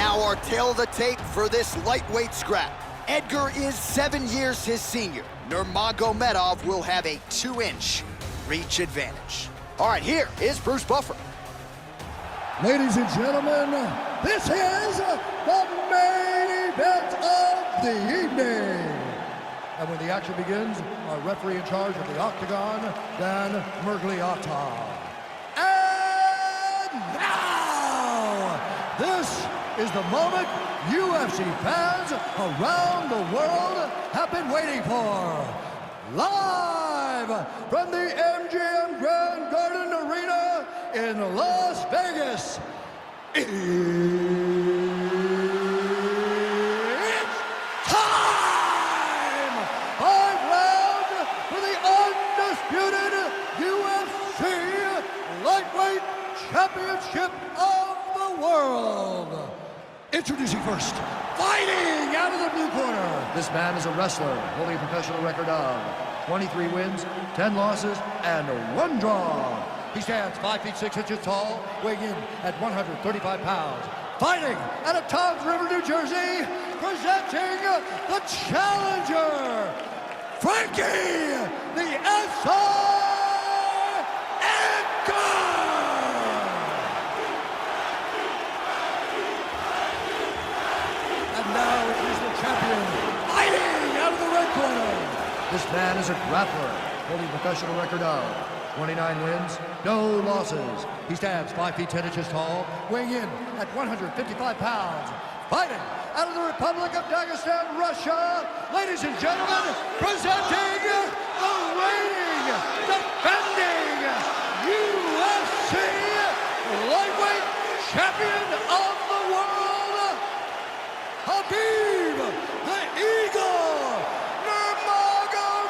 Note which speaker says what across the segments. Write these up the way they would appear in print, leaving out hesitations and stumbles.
Speaker 1: Now our tail of the tape for this lightweight scrap. Edgar is 7 years his senior. Nurmagomedov will have a 2-inch reach advantage. All right, here is Bruce Buffer.
Speaker 2: Ladies and gentlemen, this is the main event of the evening. And when the action begins, our referee in charge of the octagon, Dan Mergliata. And now, this is the moment UFC fans around the world have been waiting for. Live from the MGM Grand Garden Arena in Las Vegas, it's time! 5 rounds for the undisputed UFC Lightweight Championship of the world. Introducing first, fighting out of the blue corner. This man is a wrestler, holding a professional record of 23 wins, 10 losses, and 1 draw. He stands 5 feet 6 inches tall, weighing in at 135 pounds. Fighting out of Toms River, New Jersey, presenting the challenger, Frankie, the SR Edgar! And now it is the champion, fighting out of the red corner. This man is a grappler, holding a professional record of 29 wins, no losses. He stands 5 feet 10 inches tall, weighing in at 155 pounds. Fighting out of the Republic of Dagestan, Russia, ladies and gentlemen, presenting the reigning, defending UFC Lightweight Champion of the world, Khabib the Eagle Nurmagomedov!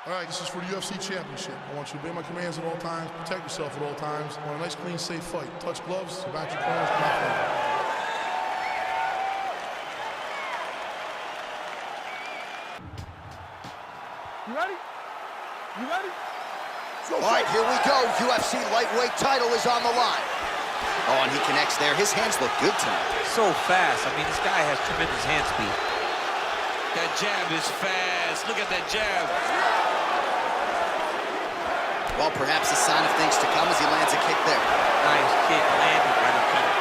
Speaker 3: All right, this is for the UFC Championship. I want you to obey my commands at all times, protect yourself at all times. I want a nice, clean, safe fight. Touch gloves, back your corners, not fight.
Speaker 4: You ready? You ready?
Speaker 1: All right, here we go. UFC lightweight title is on the line. Oh, and he connects there. His hands look good tonight.
Speaker 5: So fast. I mean, this guy has tremendous hand speed. That jab is fast. Look at that jab.
Speaker 1: Well, perhaps a sign of things to come as he lands a kick there.
Speaker 5: Nice kick landed by the corner.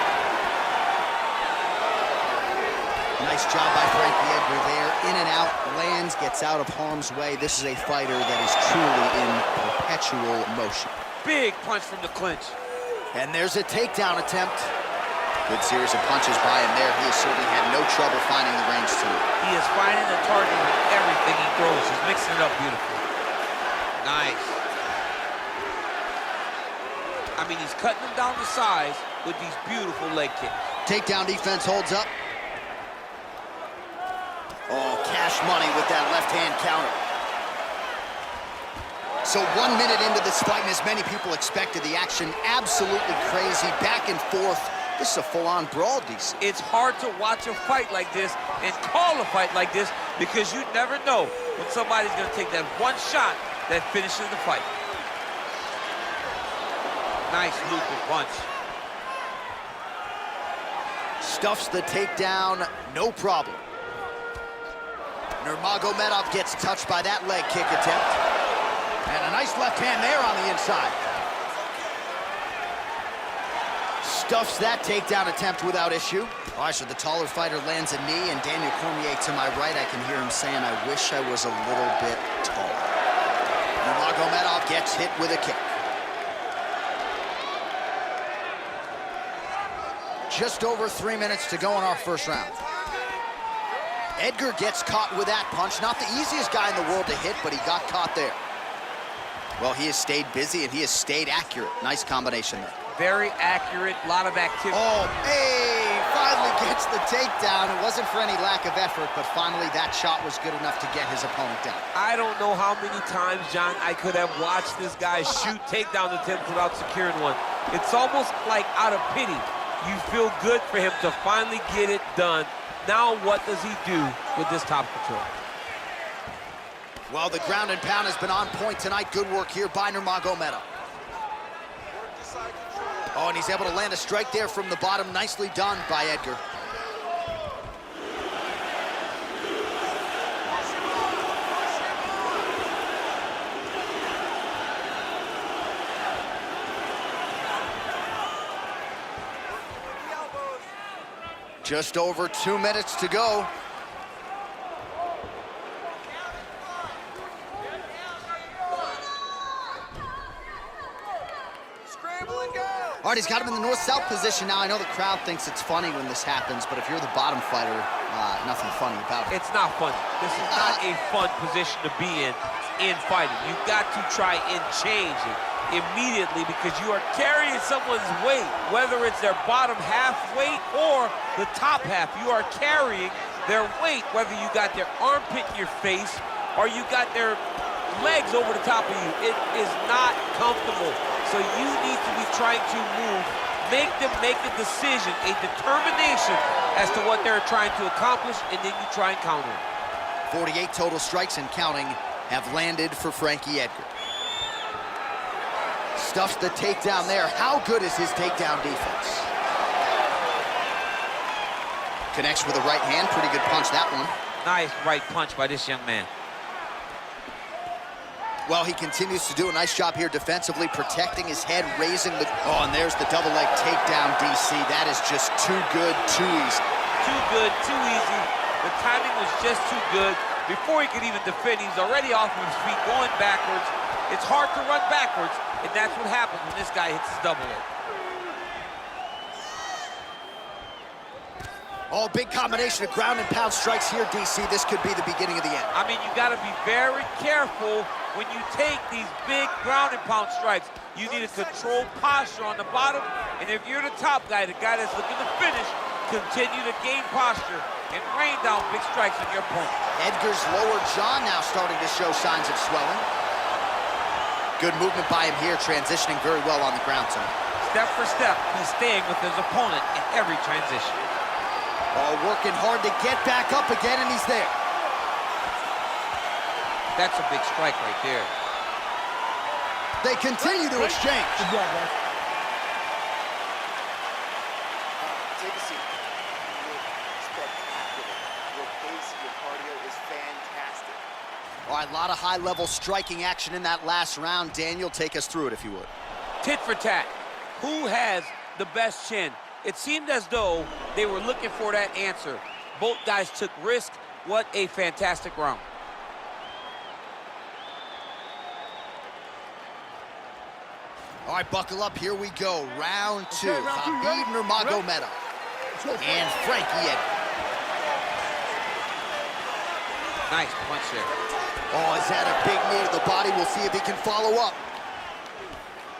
Speaker 1: Nice job by Frankie Edgar there. In and out, lands, gets out of harm's way. This is a fighter that is truly in perpetual motion.
Speaker 5: Big punch from the clinch.
Speaker 1: And there's a takedown attempt. Good series of punches by him there. He has certainly had no trouble finding the range tonight.
Speaker 5: He is finding the target with everything he throws. He's mixing it up beautifully. Nice. I mean, he's cutting them down to size with these beautiful leg kicks.
Speaker 1: Takedown defense holds up. Oh, cash money with that left-hand counter. So 1 minute into this fight, and as many people expected, the action absolutely crazy, back and forth. This is a full-on brawl, DC.
Speaker 5: It's hard to watch a fight like this and call a fight like this because you never know when somebody's going to take that one shot that finishes the fight. Nice looping punch.
Speaker 1: Stuffs the takedown, no problem. Nurmagomedov gets touched by that leg kick attempt. And a nice left hand there on the inside. Stuffs that takedown attempt without issue. All right, so the taller fighter lands a knee, and Daniel Cormier to my right, I can hear him saying, I wish I was a little bit taller. Nurmagomedov gets hit with a kick. Just over 3 minutes to go in our first round. Edgar gets caught with that punch. Not the easiest guy in the world to hit, but he got caught there. Well, he has stayed busy, and he has stayed accurate. Nice combination there.
Speaker 5: Very accurate, a lot of activity.
Speaker 1: Oh, hey, finally gets the takedown. It wasn't for any lack of effort, but finally that shot was good enough to get his opponent down.
Speaker 5: I don't know how many times, John, I could have watched this guy shoot takedown attempts without securing one. It's almost like out of pity. You feel good for him to finally get it done Now what does he do with this top control?
Speaker 1: Well, the ground and pound has been on point tonight. Good work here by Nurmagomedov. Oh, and he's able to land a strike there from the bottom. Nicely done by Edgar. Just over 2 minutes to go. All right, he's got him in the north-south position now. I know the crowd thinks it's funny when this happens, but if you're the bottom fighter, nothing funny about it.
Speaker 5: It's not funny. This is not a fun position to be in fighting. You've got to try and change it immediately because you are carrying someone's weight, whether it's their bottom half weight or the top half. You are carrying their weight, whether you got their armpit in your face or you got their legs over the top of you. It is not comfortable. So you need to be trying to move, make them make a decision, a determination as to what they're trying to accomplish, and then you try and counter it.
Speaker 1: 48 total strikes and counting have landed for Frankie Edgar. Stuffs the takedown there. How good is his takedown defense? Connects with a right hand. Pretty good punch, that one.
Speaker 5: Nice right punch by this young man.
Speaker 1: Well, he continues to do a nice job here defensively, protecting his head, raising the... Oh, and there's the double leg takedown, DC. That is just too good, too easy.
Speaker 5: Too good, too easy. The timing was just too good. Before he could even defend, he's already off of his feet, going backwards. It's hard to run backwards, and that's what happens when this guy hits his double leg.
Speaker 1: Oh, big combination of ground and pound strikes here, DC. This could be the beginning of the end.
Speaker 5: I mean, you got to be very careful when you take these big ground and pound strikes. You need a controlled posture on the bottom, and if you're the top guy, the guy that's looking to finish, continue to gain posture and rain down big strikes on your opponent.
Speaker 1: Edgar's lower jaw now starting to show signs of swelling. Good movement by him here, transitioning very well on the ground tonight.
Speaker 5: Step for step, he's staying with his opponent in every transition.
Speaker 1: Oh, working hard to get back up again, and he's there.
Speaker 5: That's a big strike right there.
Speaker 1: They continue to exchange.
Speaker 4: Good job, guys.
Speaker 6: Take a seat. You look spectacular. Your pace, your cardio is fantastic.
Speaker 1: All right, a lot of high-level striking action in that last round. Daniel, take us through it, if you would.
Speaker 5: Tit for tat. Who has the best chin? It seemed as though they were looking for that answer. Both guys took risk. What a fantastic round.
Speaker 1: All right, buckle up. Here we go. Round two.
Speaker 4: Okay, round two,
Speaker 1: Khabib Nurmagomedov and Frankie Edgar.
Speaker 5: Nice punch there.
Speaker 1: Oh, is that a big knee to the body? We'll see if he can follow up.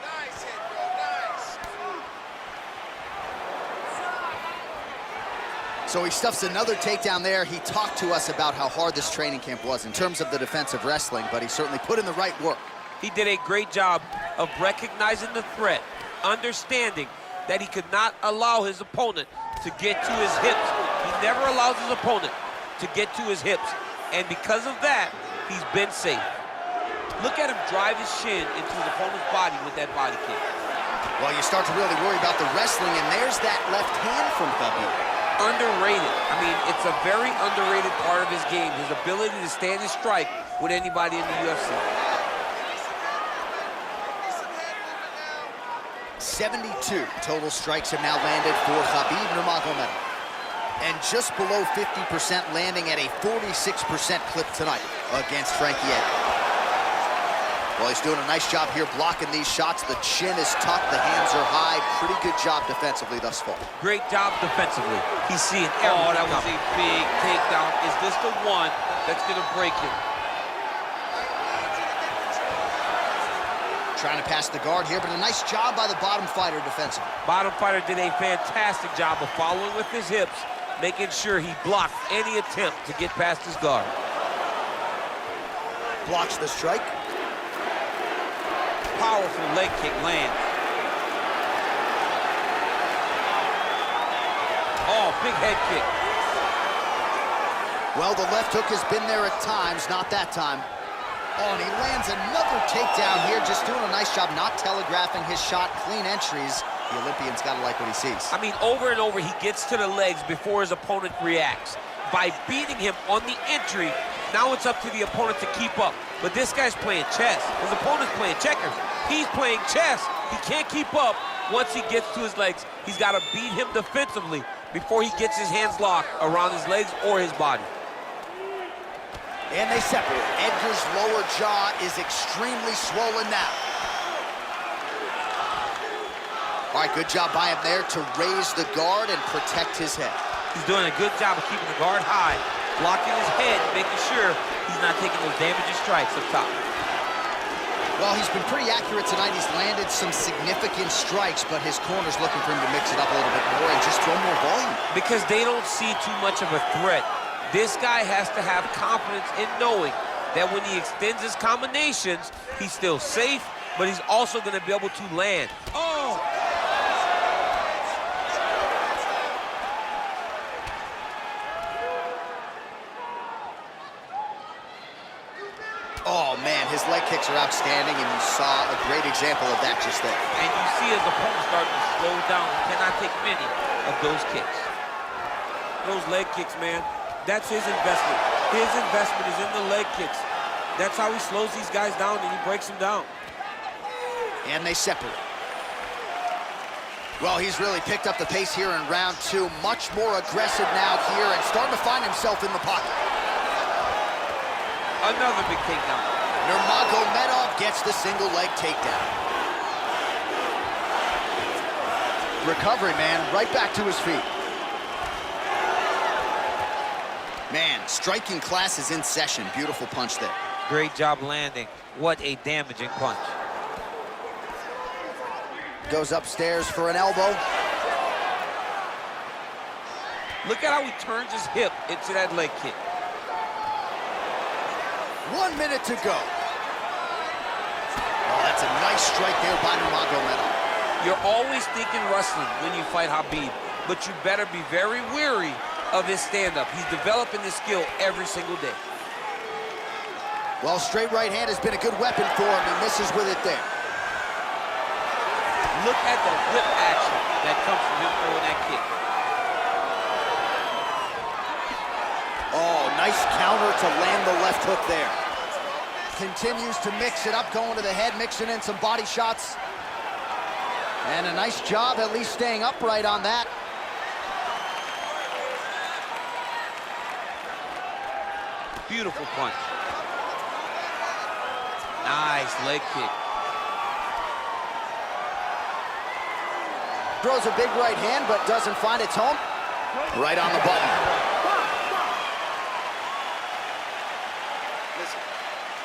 Speaker 6: Nice, Edgar, nice.
Speaker 1: So he stuffs another takedown there. He talked to us about how hard this training camp was in terms of the defensive wrestling, but he certainly put in the right work.
Speaker 5: He did a great job of recognizing the threat, understanding that he could not allow his opponent to get to his hips. He never allows his opponent to get to his hips, and because of that, he's been safe. Look at him drive his shin into his opponent's body with that body kick.
Speaker 1: Well, you start to really worry about the wrestling, and there's that left hand from Khabib.
Speaker 5: Underrated. I mean, it's a very underrated part of his game, his ability to stand and strike with anybody in the UFC.
Speaker 1: 72 total strikes have now landed for Khabib Nurmagomedov. And just below 50% landing at a 46% clip tonight against Frankie Edgar. Well, he's doing a nice job here blocking these shots. The chin is tough, the hands are high. Pretty good job defensively thus far.
Speaker 5: Great job defensively. He's seeing everything. Oh, that was a big takedown. Is this the one that's going to break him?
Speaker 1: Trying to pass the guard here, but a nice job by the bottom fighter defensively.
Speaker 5: Bottom fighter did a fantastic job of following with his hips, making sure he blocked any attempt to get past his guard.
Speaker 1: Blocks the strike.
Speaker 5: Powerful leg kick lands. Oh, big head kick.
Speaker 1: Well, the left hook has been there at times, not that time. Oh, and he lands another takedown here, just doing a nice job not telegraphing his shot. Clean entries. The Olympian's got to like what he sees.
Speaker 5: I mean, over and over, he gets to the legs before his opponent reacts. By beating him on the entry, now it's up to the opponent to keep up. But this guy's playing chess. His opponent's playing checkers. He's playing chess. He can't keep up once he gets to his legs. He's got to beat him defensively before he gets his hands locked around his legs or his body.
Speaker 1: And they separate. Edgar's lower jaw is extremely swollen now. All right, good job by him there to raise the guard and protect his head.
Speaker 5: He's doing a good job of keeping the guard high, blocking his head, making sure he's not taking those damaging strikes up top.
Speaker 1: Well, he's been pretty accurate tonight. He's landed some significant strikes, but his corner's looking for him to mix it up a little bit more and just throw more volume.
Speaker 5: Because they don't see too much of a threat. This guy has to have confidence in knowing that when he extends his combinations, he's still safe, but he's also going to be able to land. Oh!
Speaker 1: Oh, man, his leg kicks are outstanding, and you saw a great example of that just there.
Speaker 5: And you see his opponent starting to slow down. He cannot take many of those kicks. Those leg kicks, man, that's his investment. His investment is in the leg kicks. That's how he slows these guys down and he breaks them down.
Speaker 1: And they separate. Well, he's really picked up the pace here in round two. Much more aggressive now here and starting to find himself in the pocket.
Speaker 5: Another big takedown.
Speaker 1: Nurmagomedov gets the single leg takedown. Recovery, man, right back to his feet. Man, striking class is in session. Beautiful punch there.
Speaker 5: Great job landing. What a damaging punch.
Speaker 1: Goes upstairs for an elbow.
Speaker 5: Look at how he turns his hip into that leg kick.
Speaker 1: 1 minute to go. Oh, that's a nice strike there by Nurmagomedov.
Speaker 5: You're always thinking wrestling when you fight Khabib, but you better be very wary of his stand-up. He's developing this skill every single day.
Speaker 1: Well, straight right hand has been a good weapon for him. He misses with it there.
Speaker 5: Look at the whip action that comes from him throwing that kick.
Speaker 1: Oh, nice counter to land the left hook there. Continues to mix it up, going to the head, mixing in some body shots. And a nice job at least staying upright on that.
Speaker 5: Beautiful punch. Nice leg kick.
Speaker 1: Throws a big right hand, but doesn't find its home. Right on the button.
Speaker 6: Listen,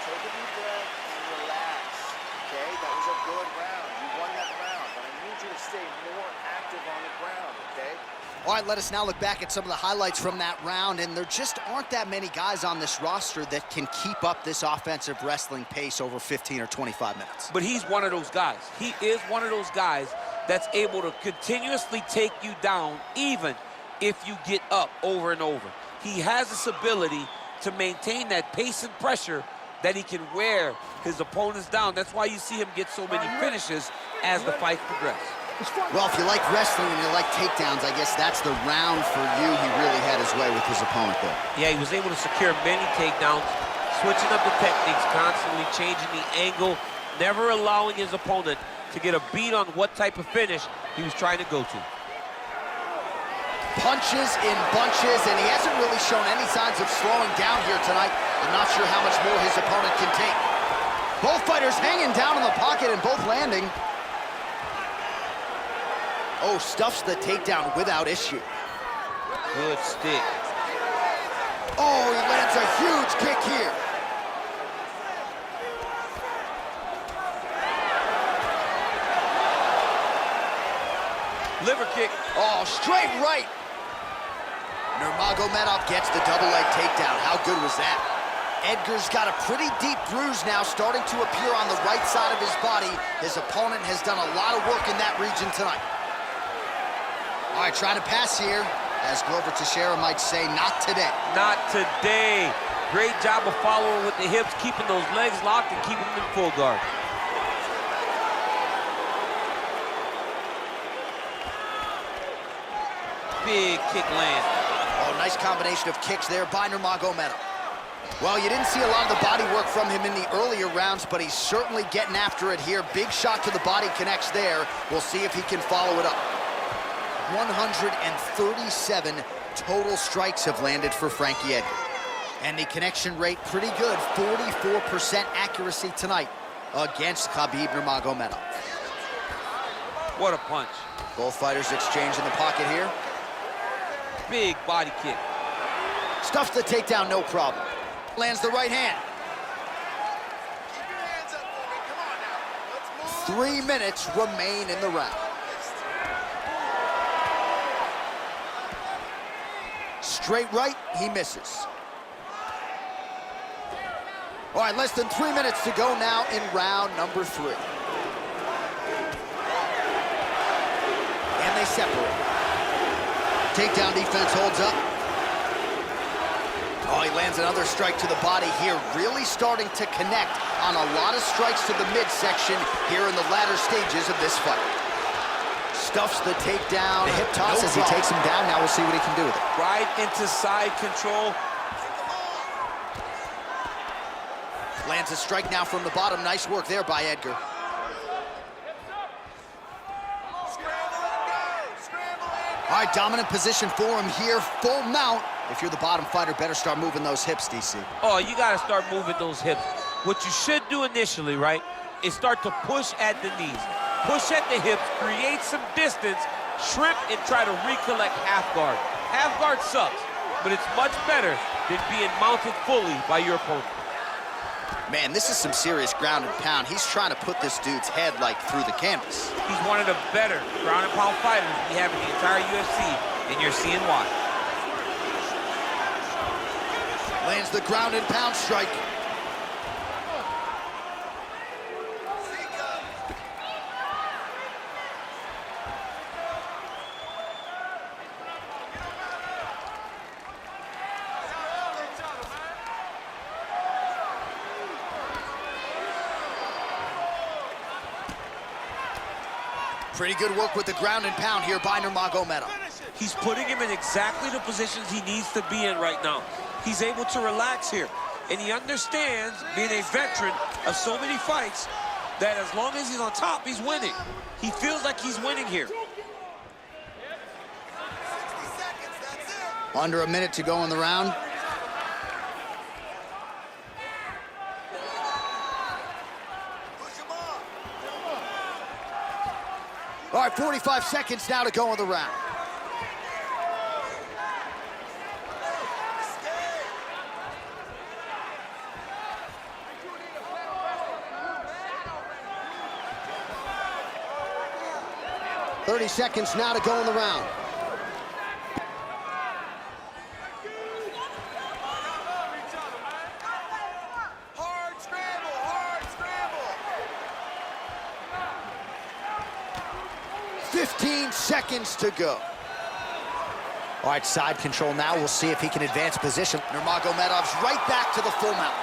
Speaker 6: take a deep breath and relax, okay? That was a good round. You won that round, but I need you to stay more active on the ground, okay?
Speaker 1: All right, let us now look back at some of the highlights from that round, and there just aren't that many guys on this roster that can keep up this offensive wrestling pace over 15 or 25 minutes.
Speaker 5: But he's one of those guys. He is one of those guys that's able to continuously take you down even if you get up over and over. He has this ability to maintain that pace and pressure that he can wear his opponents down. That's why you see him get so many finishes as the fight progresses.
Speaker 1: Well, if you like wrestling and you like takedowns, I guess that's the round for you. He really had his way with his opponent there.
Speaker 5: Yeah, he was able to secure many takedowns, switching up the techniques, constantly changing the angle, never allowing his opponent to get a beat on what type of finish he was trying to go to.
Speaker 1: Punches in bunches, and he hasn't really shown any signs of slowing down here tonight. I'm not sure how much more his opponent can take. Both fighters hanging down in the pocket and both landing. Oh, stuffs the takedown without issue.
Speaker 5: Good stick.
Speaker 1: Oh, he lands a huge kick here.
Speaker 5: Liver kick.
Speaker 1: Oh, straight right. Nurmagomedov gets the double leg takedown. How good was that? Edgar's got a pretty deep bruise now starting to appear on the right side of his body. His opponent has done a lot of work in that region tonight. All right, trying to pass here. As Glover Teixeira might say, not today.
Speaker 5: Not today. Great job of following with the hips, keeping those legs locked and keeping them in full guard. Big kick land.
Speaker 1: Oh, nice combination of kicks there by Nurmagomedov. Well, you didn't see a lot of the body work from him in the earlier rounds, but he's certainly getting after it here. Big shot to the body connects there. We'll see if he can follow it up. 137 total strikes have landed for Frankie Edgar. And the connection rate pretty good, 44% accuracy tonight against Khabib Nurmagomedov.
Speaker 5: What a punch.
Speaker 1: Both fighters exchange in the pocket here.
Speaker 5: Big body kick.
Speaker 1: Stuffs the takedown, no problem. Lands the right hand.
Speaker 6: Keep your hands up for me. Come on now. Let's move.
Speaker 1: 3 minutes remain in the round. Straight right, he misses. All right, less than 3 minutes to go now in round number 3. And they separate. Takedown defense holds up. Oh, he lands another strike to the body here, really starting to connect on a lot of strikes to the midsection here in the latter stages of this fight. Stuffs the takedown, the hip toss as he takes him down. Now we'll see what he can do with it.
Speaker 5: Right into side control.
Speaker 1: Lands a strike now from the bottom. Nice work there by Edgar. All right, dominant position for him here. Full mount. If you're the bottom fighter, better start moving those hips, DC.
Speaker 5: Oh, you got to start moving those hips. What you should do initially, right, is start to push at the knees. Push at the hips, create some distance, shrimp, and try to recollect half guard. Half guard sucks, but it's much better than being mounted fully by your opponent.
Speaker 1: Man, this is some serious ground and pound. He's trying to put this dude's head, like, through the canvas.
Speaker 5: He's one of the better ground and pound fighters we have in the entire UFC, and you're seeing why.
Speaker 1: Lands the ground and pound strike. Pretty good work with the ground and pound here by Nurmagomedov.
Speaker 5: He's putting him in exactly the positions he needs to be in right now. He's able to relax here, and he understands, being a veteran of so many fights, that as long as he's on top, he's winning. He feels like he's winning here.
Speaker 1: Under a minute to go in the round. All right, 45 seconds now to go in the round. .30 seconds now to go in the round.
Speaker 6: Hard scramble, hard scramble.
Speaker 1: 15 seconds to go. All right, side control now. We'll see if he can advance position. Nurmagomedov's right back to the full mount.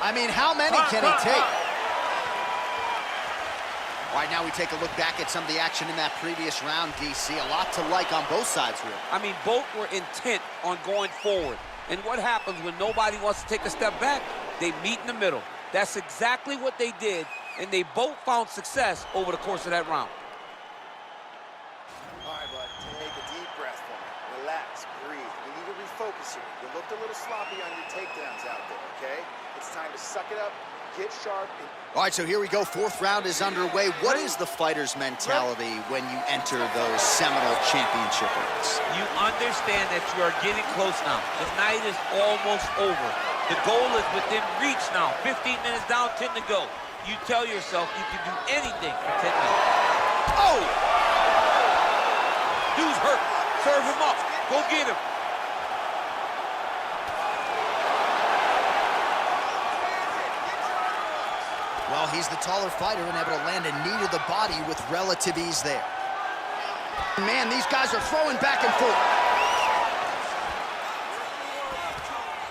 Speaker 1: I mean, how many can he take? All right, now we take a look back at some of the action in that previous round, DC. A lot to like on both sides, really.
Speaker 5: I mean, both were intent on going forward. And what happens when nobody wants to take a step back? They meet in the middle. That's exactly what they did, and they both found success over the course of that round.
Speaker 6: All right, bud, take a deep breath for me. Relax, breathe. We need to refocus here. You looked a little sloppy on your takedowns out there, okay? It's time to suck it up, get sharp.
Speaker 1: All right, so here we go. Fourth round is underway. What is the fighter's mentality when you enter those seminal championship rounds?
Speaker 5: You understand that you are getting close now. The night is almost over. The goal is within reach now. 15 minutes down, 10 to go. You tell yourself you can do anything for 10 minutes. Oh! Dude's hurt. Serve him up. Go get him.
Speaker 1: Well, he's the taller fighter and able to land a knee to the body with relative ease there. Man, these guys are throwing back and forth.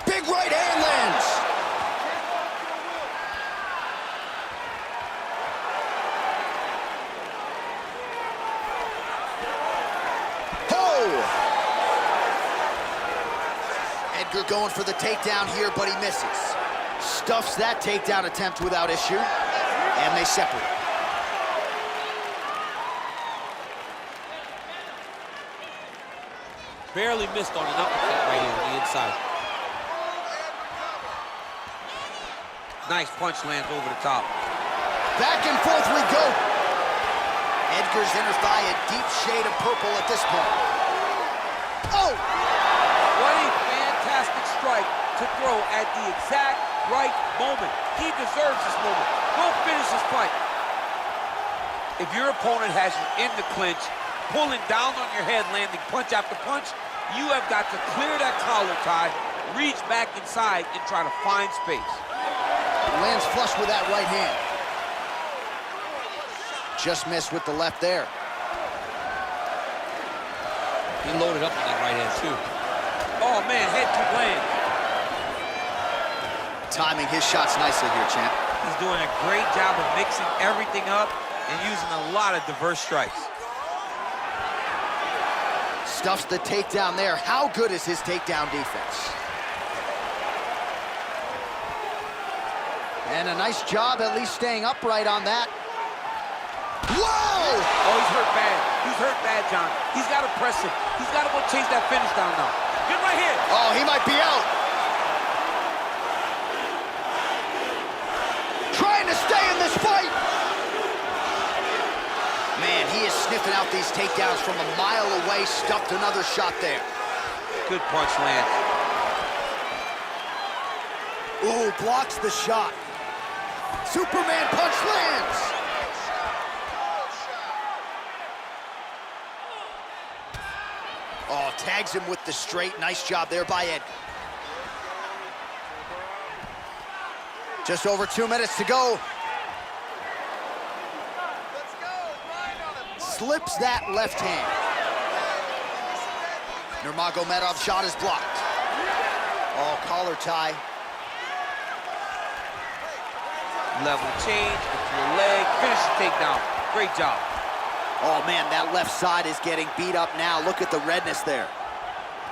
Speaker 1: Big right hand lands. Oh! Edgar going for the takedown here, but he misses. Stuffs that takedown attempt without issue, and they separate.
Speaker 5: Barely missed on an uppercut right here on the inside. Nice punch lands over the top.
Speaker 1: Back and forth we go. Edgar's inner thigh a deep shade of purple at this point. Oh!
Speaker 5: What a fantastic strike to throw at the exact right moment. He deserves this moment. Go finish this fight. If your opponent has you in the clinch, pulling down on your head, landing punch after punch, you have got to clear that collar tie, reach back inside, and try to find space.
Speaker 1: Lands flush with that right hand. Just missed with the left there.
Speaker 5: He loaded up on that right hand, too. Oh, man, head to land.
Speaker 1: Timing his shots nicely here, champ.
Speaker 5: He's doing a great job of mixing everything up and using a lot of diverse strikes.
Speaker 1: Stuffs the takedown there. How good is his takedown defense? And a nice job at least staying upright on that. Whoa!
Speaker 5: Oh, he's hurt bad. He's hurt bad, John. He's got to press him. He's got to go chase that finish down now. Good right here.
Speaker 1: Oh, he might be out. Trying to stay in this fight. Man, he is sniffing out these takedowns from a mile away. Stuffed another shot there.
Speaker 5: Good punch land.
Speaker 1: Ooh, blocks the shot. Superman punch lands. Oh, tags him with the straight. Nice job there by Edgar. Just over 2 minutes to go. Slips that left hand. Nurmagomedov's shot is blocked. Oh, collar tie.
Speaker 5: Level change, into your leg, finish the takedown. Great job.
Speaker 1: Oh, man, that left side is getting beat up now. Look at the redness there.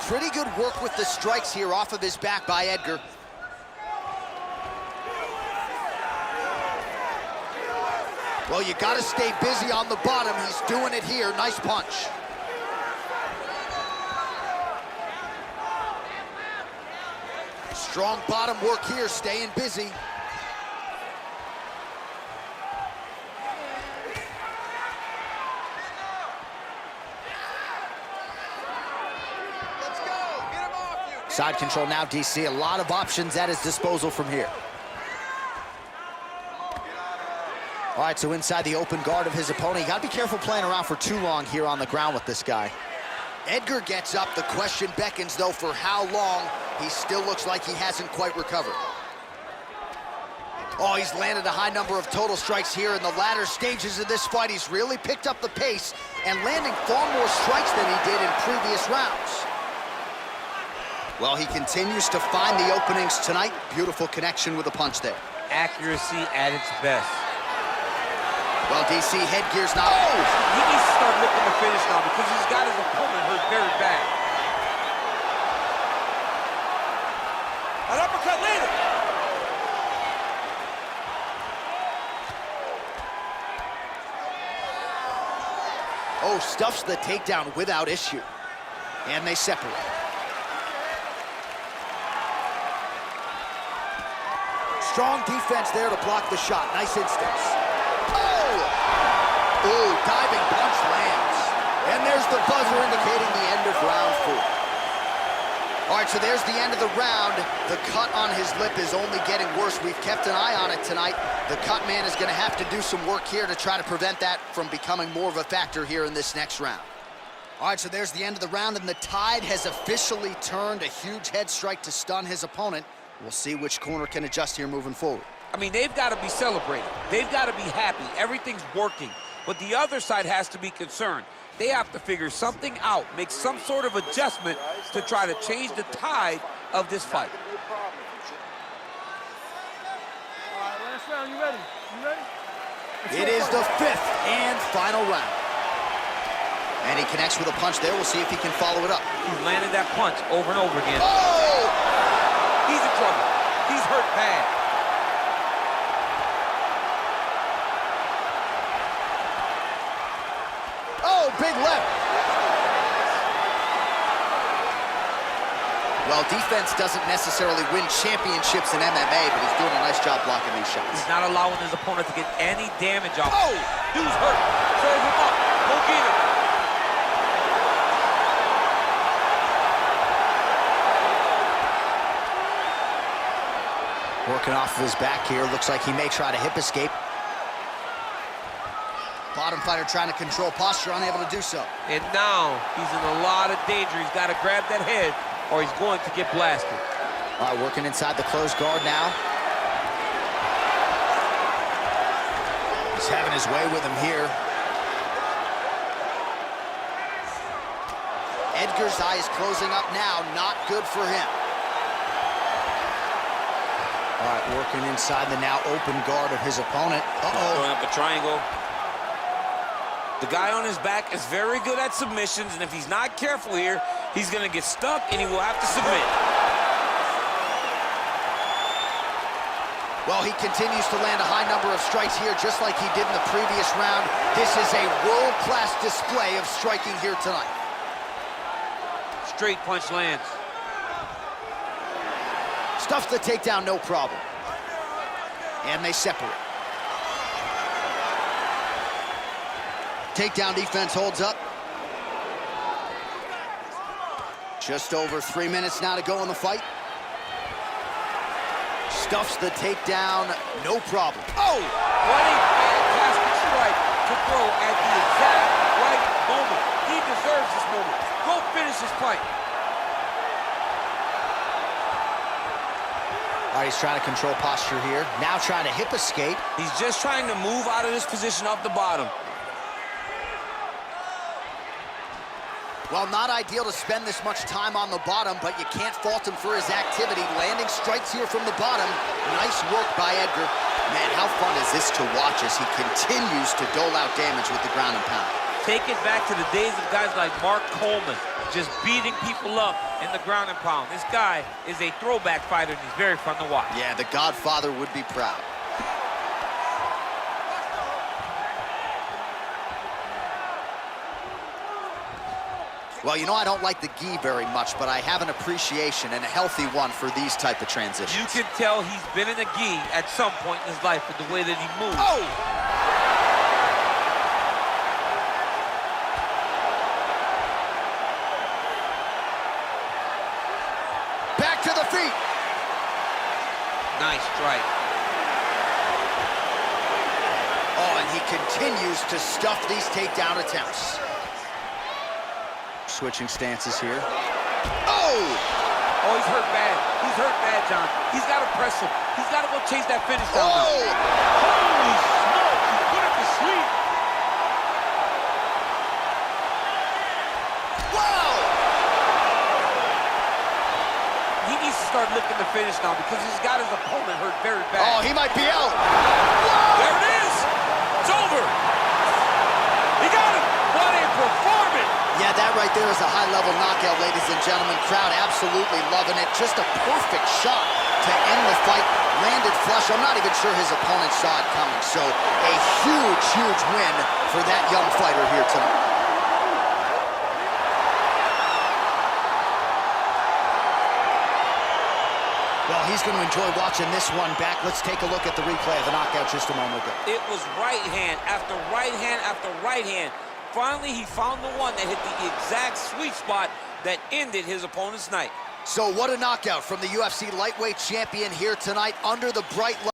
Speaker 1: Pretty good work with the strikes here off of his back by Edgar. Well, you got to stay busy on the bottom. He's doing it here. Nice punch. Strong bottom work here, staying busy. Side control now, DC. A lot of options at his disposal from here. All right, so inside the open guard of his opponent. You got to be careful playing around for too long here on the ground with this guy. Edgar gets up. The question beckons, though, for how long. He still looks like he hasn't quite recovered. Oh, he's landed a high number of total strikes here in the latter stages of this fight. He's really picked up the pace and landing far more strikes than he did in previous rounds. Well, he continues to find the openings tonight. Beautiful connection with a punch there.
Speaker 5: Accuracy at its best.
Speaker 1: Well, DC, headgear's not...
Speaker 5: Oh! He needs to start looking to finish now because he's got his opponent hurt very bad. An uppercut later.
Speaker 1: Oh, stuffs the takedown without issue. And they separate. Strong defense there to block the shot. Nice instincts. Oh! Ooh, diving punch lands. And there's the buzzer indicating the end of round 4. All right, so there's the end of the round. The cut on his lip is only getting worse. We've kept an eye on it tonight. The cut man is going to have to do some work here to try to prevent that from becoming more of a factor here in this next round. All right, so there's the end of the round, and the tide has officially turned. A huge head strike to stun his opponent. We'll see which corner can adjust here moving forward.
Speaker 5: I mean, they've got to be celebrating. They've got to be happy. Everything's working. But the other side has to be concerned. They have to figure something out, make some sort of adjustment to try to change the tide of this fight.
Speaker 4: All right, last round, you ready? You ready?
Speaker 1: It is the 5th and final round. And he connects with a punch there. We'll see if he can follow it up.
Speaker 5: He's landed that punch over and over again.
Speaker 1: Oh!
Speaker 5: He's in trouble. He's hurt bad.
Speaker 1: Oh, big left. Well, defense doesn't necessarily win championships in MMA, but he's doing a nice job blocking these shots.
Speaker 5: He's not allowing his opponent to get any damage off. Oh! Dude's hurt. Serve him up. Go get him.
Speaker 1: Working off of his back here. Looks like he may try to hip escape. Bottom fighter trying to control posture, unable to do so.
Speaker 5: And now he's in a lot of danger. He's got to grab that head or he's going to get blasted.
Speaker 1: All right, working inside the closed guard now. He's having his way with him here. Edgar's eye is closing up now. Not good for him. All right, working inside the now open guard of his opponent. Uh-oh.
Speaker 5: Throwing up a triangle. The guy on his back is very good at submissions, and if he's not careful here, he's going to get stuck, and he will have to submit.
Speaker 1: Well, he continues to land a high number of strikes here, just like he did in the previous round. This is a world-class display of striking here tonight.
Speaker 5: Straight punch lands.
Speaker 1: Stuffs the takedown, no problem. And they separate. Takedown defense holds up. Just over 3 minutes now to go in the fight. Stuffs the takedown, no problem.
Speaker 5: Oh! What a fantastic strike to throw at the exact right moment. He deserves this moment. Go finish his fight.
Speaker 1: All right, he's trying to control posture here. Now trying to hip escape.
Speaker 5: He's just trying to move out of this position off the bottom.
Speaker 1: Well, not ideal to spend this much time on the bottom, but you can't fault him for his activity. Landing strikes here from the bottom. Nice work by Edgar. Man, how fun is this to watch as he continues to dole out damage with the ground and pound.
Speaker 5: Take it back to the days of guys like Mark Coleman, just beating people up in the ground and pound. This guy is a throwback fighter, and he's very fun to watch.
Speaker 1: Yeah, the Godfather would be proud. Well, you know, I don't like the gi very much, but I have an appreciation and a healthy one for these type of transitions.
Speaker 5: You can tell he's been in a gi at some point in his life with the way that he moves.
Speaker 1: Oh! Back to the feet.
Speaker 5: Nice strike.
Speaker 1: Oh, and he continues to stuff these takedown attempts. Switching stances here. Oh!
Speaker 5: Oh, he's hurt bad. He's hurt bad, John. He's got to press him. He's got to go chase that finish down.
Speaker 1: Oh!
Speaker 5: Holy smoke! He put him to sleep.
Speaker 1: Wow!
Speaker 5: He needs to start looking to finish now because he's got his opponent hurt very bad.
Speaker 1: Oh, he might be out. Whoa!
Speaker 5: There it is. It's over. He got him. What a performance.
Speaker 1: Yeah, that right there is a high-level knockout, ladies and gentlemen. Crowd absolutely loving it. Just a perfect shot to end the fight. Landed flush. I'm not even sure his opponent saw it coming. So a huge, huge win for that young fighter here tonight. Well, he's going to enjoy watching this one back. Let's take a look at the replay of the knockout just a moment ago.
Speaker 5: It was right hand after right hand after right hand. Finally, he found the one that hit the exact sweet spot that ended his opponent's night.
Speaker 1: So what a knockout from the UFC Lightweight Champion here tonight under the bright light.